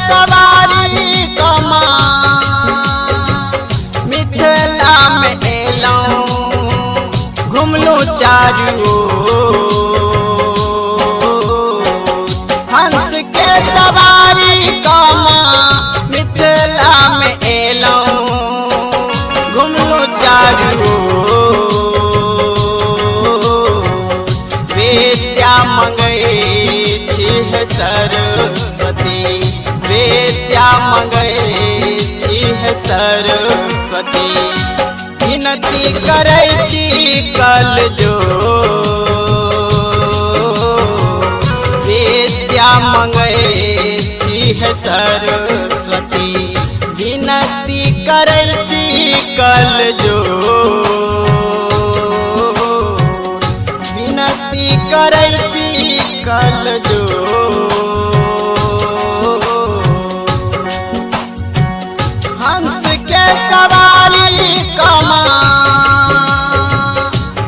सवारी कमा मिथिला में एलौं घुमलू चारू हंस के सवारी कमा मिथिला में एलौं घुमलू चारू विद्या मंगै छिह सरस्वती विद्या मंगै छिह सरस्वती विनती करै छी कल जो विद्या मंगै छिह सरस्वती विनती करै छी कल जो विनती करै छी कल जो हंस के सवारी कमा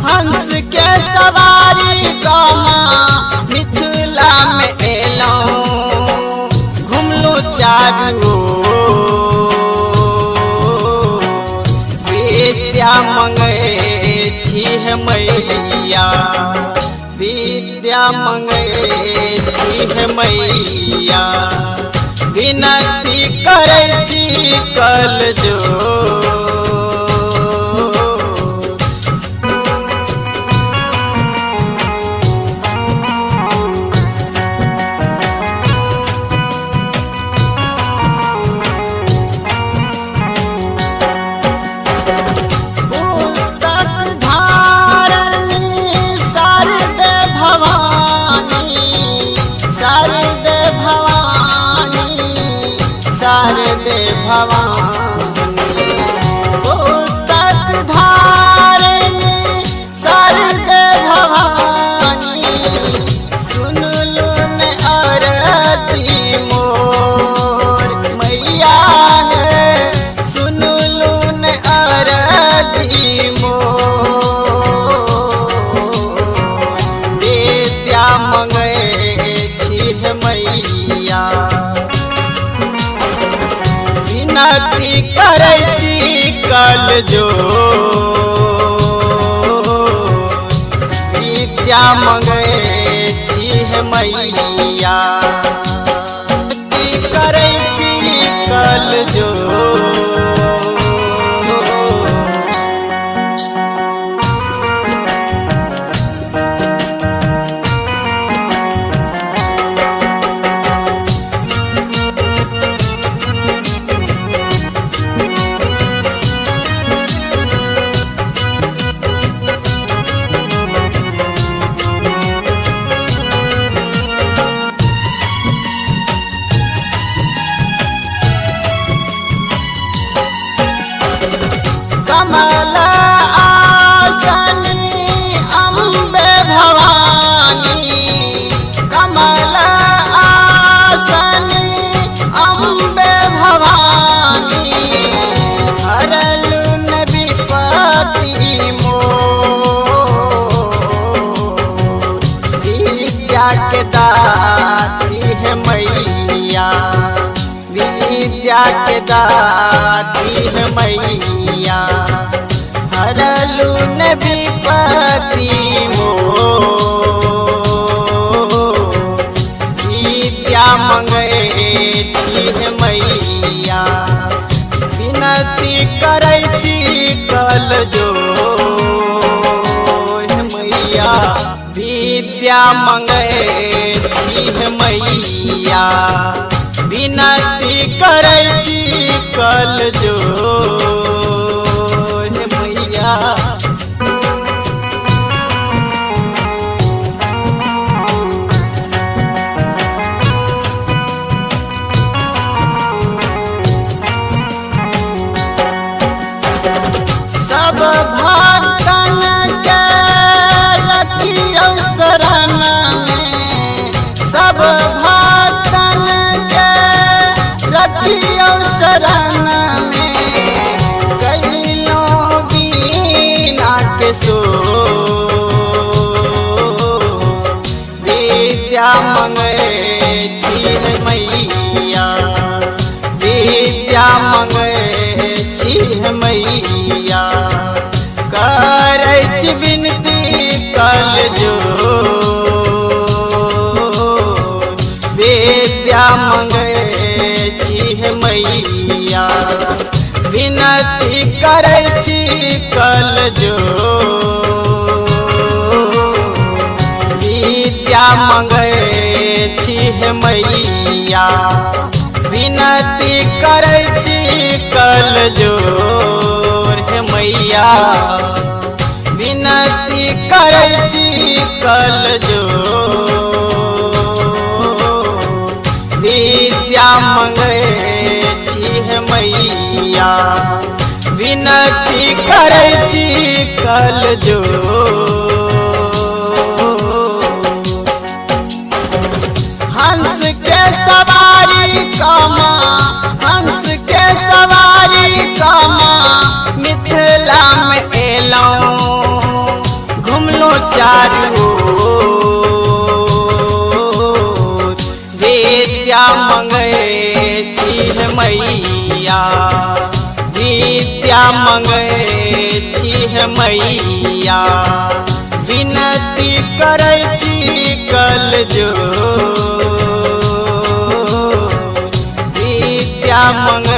हंस के सवारी कमा मिथिला में एलौं घुमलू चारू विद्या मंगै छिह मैया विद्या मंगै छिह मैया विनती करै छी कल जो शारदे भवानी पुस्तक धारिणी शारदे भवानी सुनलू न आरती मोर मैया है सुनलू न आरती मोर विद्या मंगै छिह मैया विनती करै छी कल जो विद्या मंगै छिह मैया विनती करै छी कल जो कमल आसन अम्बे भवानी कमल आसन अम्बे भवानी हरलू न विपत्ति मोर विद्या के दाती है मैया विद्या के दाती है मैया हरलू न विपत्ति मोर विद्या मंगै छिह मैया विनती करै छी कल जो मैया विद्या मंगै छिह मैया विनती करै छी कल जो मैया सब भक्तन के रखियो शरण में सब भक्तन के रखियो शरण में करै छी कल जो विद्या मंगै छी हे मैया विनती करै छी कल जोर हे मैया विनती करै छी कल जोर विद्या मंगै छी हे मैया विनती करै छी कल जोर हंस के सवारी कामा हंस के सवारी कामा मिथिला में एलौं घुमलो चारू ओर विद्या मंगै छी हे मैया विद्या मंगै छी हे मैया विनती करै छी कल जोर विद्या मंगै